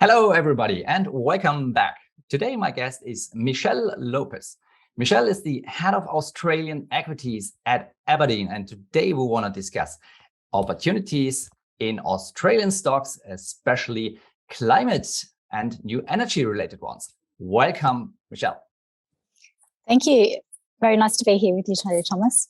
Hello, everybody, and welcome back. Today, my guest is Michelle Lopez. Michelle is the head of Australian Equities at Abrdn, and today we want to discuss opportunities in Australian stocks, especially climate and new energy-related ones. Welcome, Michelle. Thank you. Very nice to be here with you today, Thomas.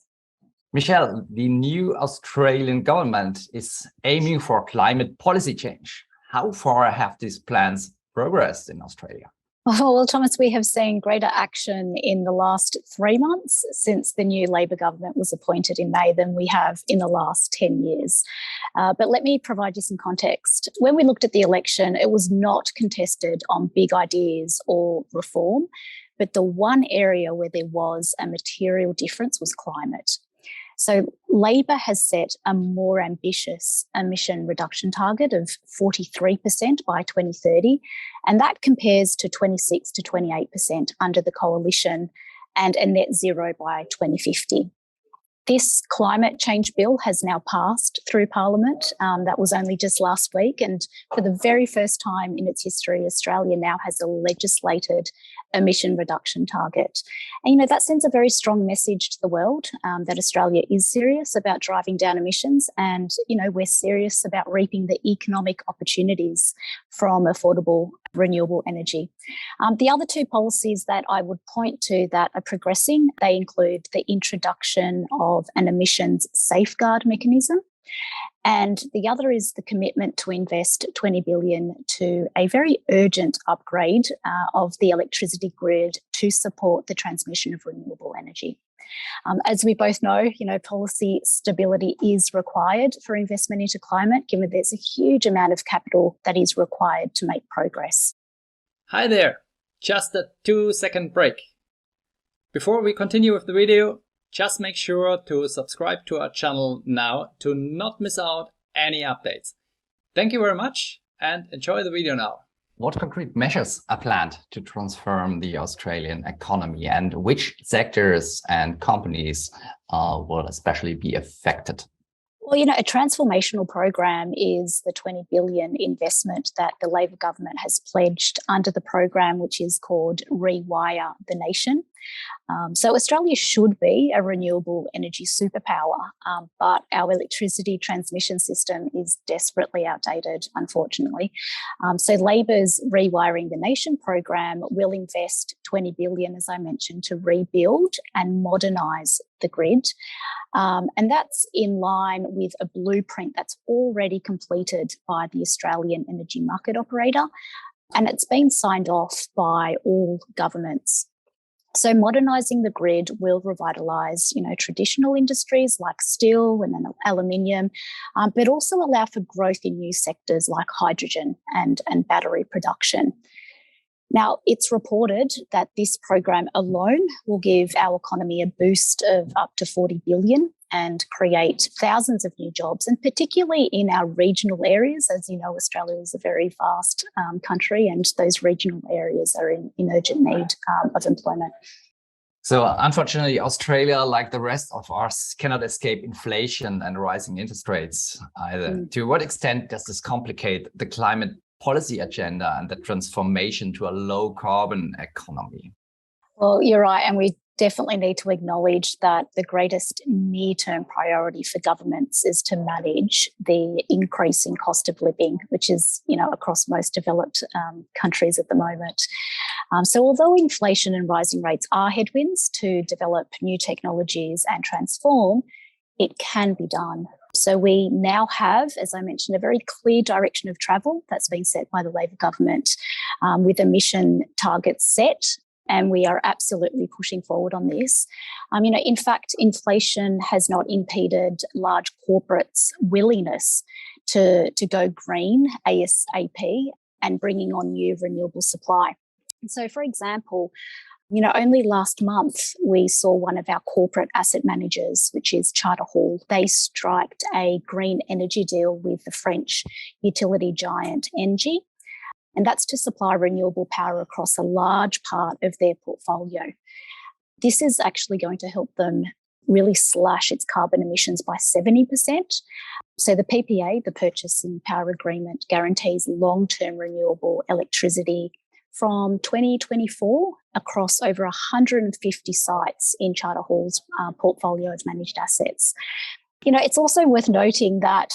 Michelle, the new Australian government is aiming for climate policy change. How far have these plans progressed in Australia? Well, Thomas, we have seen greater action in the last 3 months since the new Labor government was appointed in May than we have in the last 10 years. But let me provide you some context. When we looked at the election, it was not contested on big ideas or reform, but the one area where there was a material difference was climate. So Labor has set a more ambitious emission reduction target of 43% by 2030, and that compares to 26 to 28% under the coalition and a net zero by 2050. This climate change bill has now passed through Parliament. That was only just last week. And for the very first time in its history, Australia now has a legislated emission reduction target. And, that sends a very strong message to the world that Australia is serious about driving down emissions. And, we're serious about reaping the economic opportunities from affordable renewable energy. The other two policies that I would point to that are progressing, they include the introduction of an emissions safeguard mechanism. And the other is the commitment to invest $20 billion to a very urgent upgrade of the electricity grid to support the transmission of renewable energy. As we both know, policy stability is required for investment into climate, given there's a huge amount of capital that is required to make progress. Hi there, just a 2-second break. Before we continue with the video, just make sure to subscribe to our channel now to not miss out any updates. Thank you very much and enjoy the video now. What concrete measures are planned to transform the Australian economy, and which sectors and companies will especially be affected? Well, a transformational program is the $20 billion investment that the Labor government has pledged under the program, which is called Rewire the Nation. So Australia should be a renewable energy superpower, but our electricity transmission system is desperately outdated, unfortunately. So Labor's Rewiring the Nation program will invest $20 billion, as I mentioned, to rebuild and modernise the grid. And that's in line with a blueprint that's already completed by the Australian Energy Market Operator, and it's been signed off by all governments. So modernising the grid will revitalise, traditional industries like steel and aluminium, but also allow for growth in new sectors like hydrogen and battery production. Now, it's reported that this program alone will give our economy a boost of up to $40 billion and create thousands of new jobs, and particularly in our regional areas. As you know, Australia is a very vast country, and those regional areas are in urgent need of employment. So unfortunately, Australia, like the rest of us, cannot escape inflation and rising interest rates either. To what extent does this complicate the climate policy agenda and the transformation to a low carbon economy? Well, you're right. And we definitely need to acknowledge that the greatest near-term priority for governments is to manage the increasing cost of living, which is, across most developed countries at the moment. So although inflation and rising rates are headwinds to develop new technologies and transform, it can be done. So we now have, as I mentioned, a very clear direction of travel that's been set by the Labor government with emission targets set. And we are absolutely pushing forward on this. In fact, inflation has not impeded large corporates' willingness to go green ASAP and bringing on new renewable supply. So, for example, only last month we saw one of our corporate asset managers, which is Charter Hall, they striked a green energy deal with the French utility giant Engie. And that's to supply renewable power across a large part of their portfolio. This is actually going to help them really slash its carbon emissions by 70%. So the PPA, the Purchasing Power Agreement, guarantees long-term renewable electricity from 2024 across over 150 sites in Charter Hall's portfolio of managed assets. It's also worth noting that,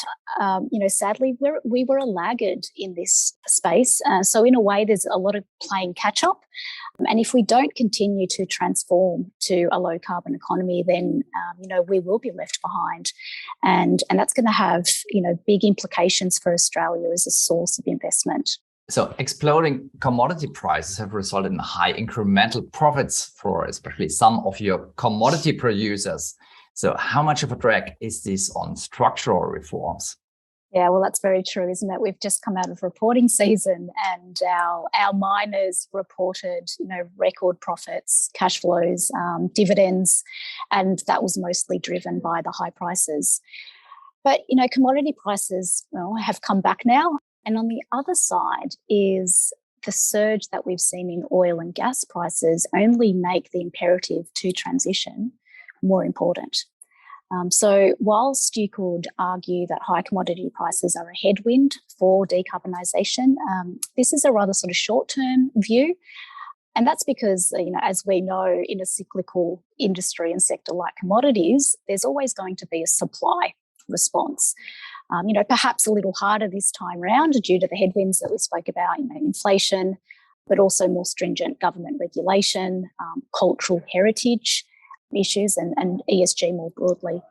sadly, we were a laggard in this space. So in a way, there's a lot of playing catch up. And if we don't continue to transform to a low carbon economy, then, we will be left behind. And that's going to have, big implications for Australia as a source of investment. So exploding commodity prices have resulted in high incremental profits for especially some of your commodity producers. So how much of a drag is this on structural reforms? Yeah, well, that's very true, isn't it? We've just come out of reporting season and our miners reported, record profits, cash flows, dividends, and that was mostly driven by the high prices. But, commodity prices have come back now. And on the other side is the surge that we've seen in oil and gas prices only make the imperative to transition more important. So whilst you could argue that high commodity prices are a headwind for decarbonisation, this is a rather sort of short-term view. And that's because, as we know, in a cyclical industry and sector like commodities, there's always going to be a supply response. Perhaps a little harder this time round due to the headwinds that we spoke about, inflation, but also more stringent government regulation, cultural heritage issues and ESG more broadly.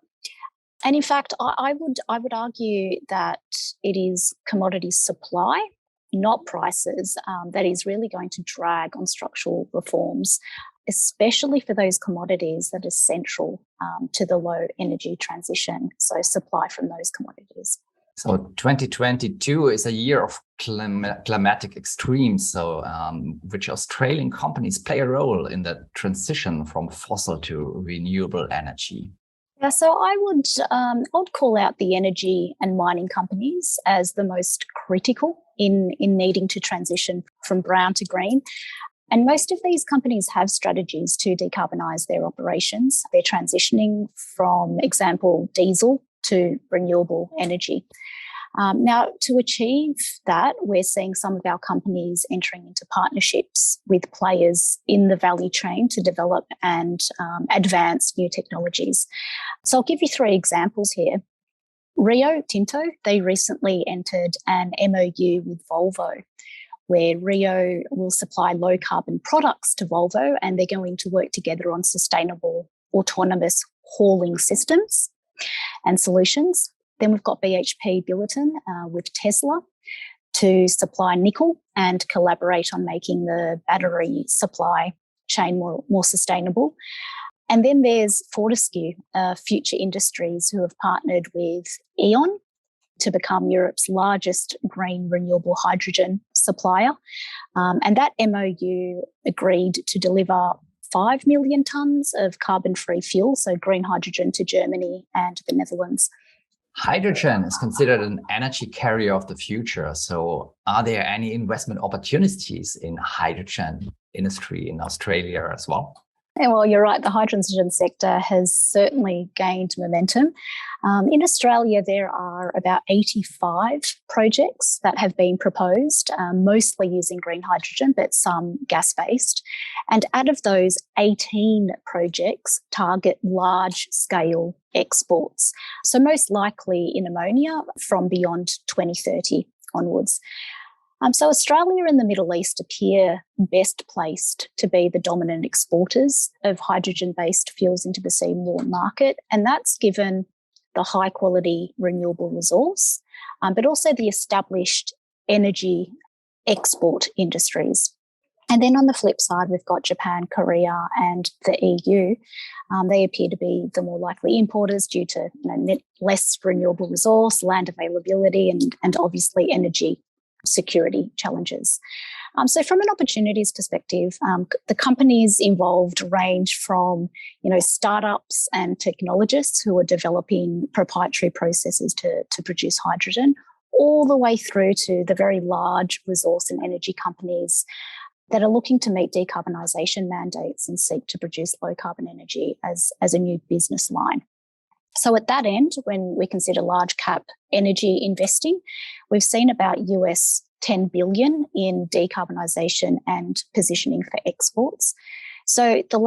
And in fact, I would argue that it is commodity supply, not prices, that is really going to drag on structural reforms, especially for those commodities that are central to the low energy transition, so supply from those commodities. So 2022 is a year of climatic extremes, so which Australian companies play a role in the transition from fossil to renewable energy. Yeah, so I would call out the energy and mining companies as the most critical in needing to transition from brown to green. And most of these companies have strategies to decarbonise their operations. They're transitioning from, example, diesel to renewable energy. Now, to achieve that, we're seeing some of our companies entering into partnerships with players in the value chain to develop and advance new technologies. So I'll give you 3 examples here. Rio Tinto, they recently entered an MOU with Volvo, where Rio will supply low carbon products to Volvo, and they're going to work together on sustainable autonomous hauling systems and solutions. Then we've got BHP Billiton with Tesla to supply nickel and collaborate on making the battery supply chain more sustainable. And then there's Fortescue, Future Industries, who have partnered with E.ON to become Europe's largest green renewable hydrogen supplier. And that MOU agreed to deliver 5 million tonnes of carbon-free fuel, so green hydrogen, to Germany and the Netherlands. Hydrogen is considered an energy carrier of the future. So are there any investment opportunities in hydrogen industry in Australia as well? Yeah, well, you're right. The hydrogen sector has certainly gained momentum. In Australia, there are about 85 projects that have been proposed, mostly using green hydrogen, but some gas-based. And out of those, 18 projects target large-scale exports. So most likely in ammonia from beyond 2030 onwards. So Australia and the Middle East appear best placed to be the dominant exporters of hydrogen-based fuels into the seaborne market, and that's given the high-quality renewable resource, but also the established energy export industries. And then on the flip side, we've got Japan, Korea, and the EU. They appear to be the more likely importers due to less renewable resource, land availability, and obviously energy security challenges. So from an opportunities perspective, the companies involved range from, startups and technologists who are developing proprietary processes to produce hydrogen, all the way through to the very large resource and energy companies that are looking to meet decarbonisation mandates and seek to produce low carbon energy as a new business line. So at that end, when we consider large cap energy investing, we've seen about US $10 billion in decarbonisation and positioning for exports. So the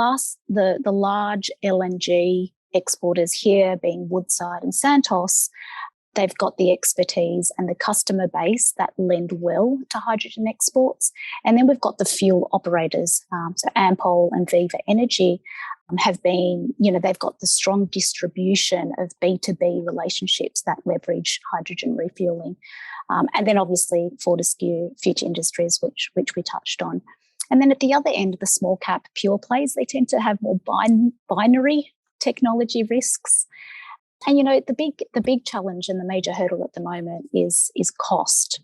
large LNG exporters here being Woodside and Santos, they've got the expertise and the customer base that lend well to hydrogen exports. And then we've got the fuel operators, so Ampol and Viva Energy have been, they've got the strong distribution of B2B relationships that leverage hydrogen refueling. And then obviously Fortescue, Future Industries, which we touched on. And then at the other end, the small cap pure plays, they tend to have more binary technology risks. And, the big challenge and the major hurdle at the moment is cost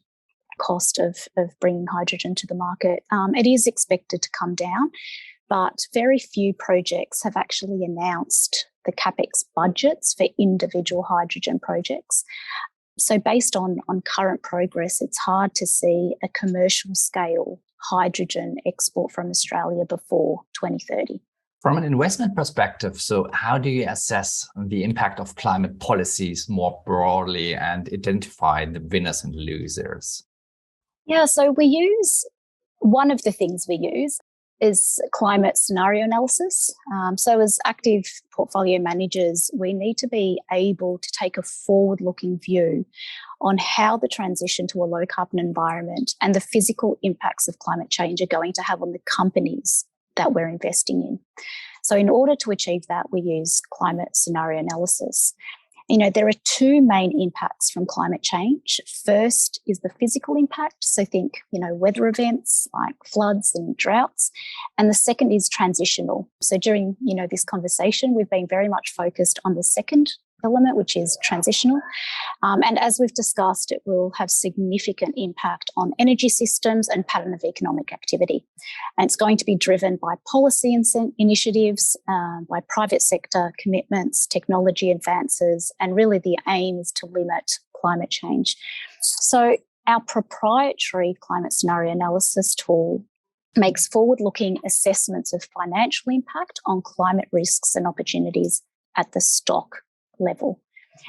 of bringing hydrogen to the market. It is expected to come down, but very few projects have actually announced the CapEx budgets for individual hydrogen projects. So based on current progress, it's hard to see a commercial scale hydrogen export from Australia before 2030. From an investment perspective, so how do you assess the impact of climate policies more broadly and identify the winners and losers? Yeah, so one of the things we use is climate scenario analysis. So as active portfolio managers, we need to be able to take a forward-looking view on how the transition to a low-carbon environment and the physical impacts of climate change are going to have on the companies that we're investing in. So in order to achieve that, we use climate scenario analysis. There are two main impacts from climate change. First is the physical impact. So think, weather events like floods and droughts. And the second is transitional. So during, this conversation, we've been very much focused on the second element, which is transitional. And as we've discussed, it will have significant impact on energy systems and pattern of economic activity. And it's going to be driven by policy initiatives, by private sector commitments, technology advances, and really the aim is to limit climate change. So our proprietary climate scenario analysis tool makes forward-looking assessments of financial impact on climate risks and opportunities at the stock level.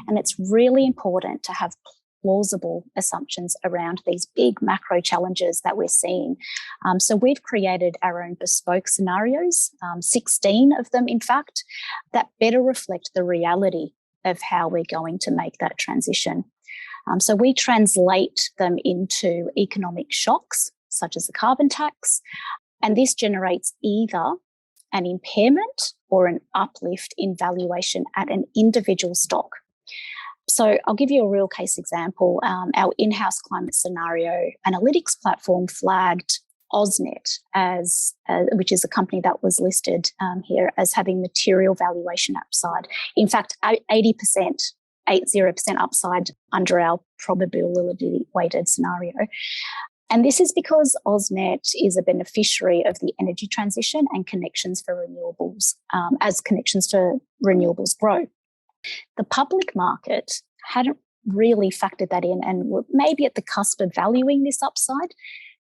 And it's really important to have plausible assumptions around these big macro challenges that we're seeing. So we've created our own bespoke scenarios, 16 of them, in fact, that better reflect the reality of how we're going to make that transition. So we translate them into economic shocks, such as the carbon tax, and this generates either an impairment or an uplift in valuation at an individual stock. So I'll give you a real case example. Our in-house climate scenario analytics platform flagged AusNet, which is a company that was listed here, as having material valuation upside. In fact, 80% upside under our probability-weighted scenario. And this is because AusNet is a beneficiary of the energy transition and connections for renewables, as connections for renewables grow. The public market hadn't really factored that in and were maybe at the cusp of valuing this upside,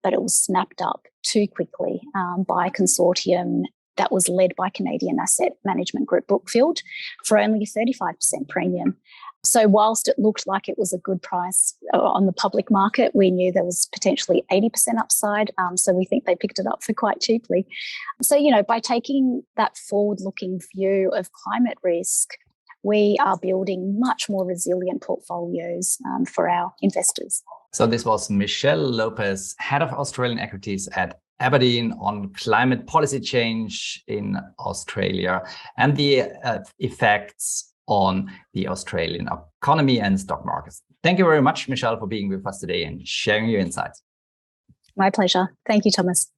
but it was snapped up too quickly by a consortium that was led by Canadian asset management group Brookfield for only a 35% premium. So whilst it looked like it was a good price on the public market, we knew there was potentially 80% upside. So we think they picked it up for quite cheaply. So, by taking that forward-looking view of climate risk, we are building much more resilient portfolios for our investors. So this was Michelle Lopez, Head of Australian Equities at Abrdn, on climate policy change in Australia and the effects on the Australian economy and stock markets. Thank you very much, Michelle, for being with us today and sharing your insights. My pleasure. Thank you, Thomas.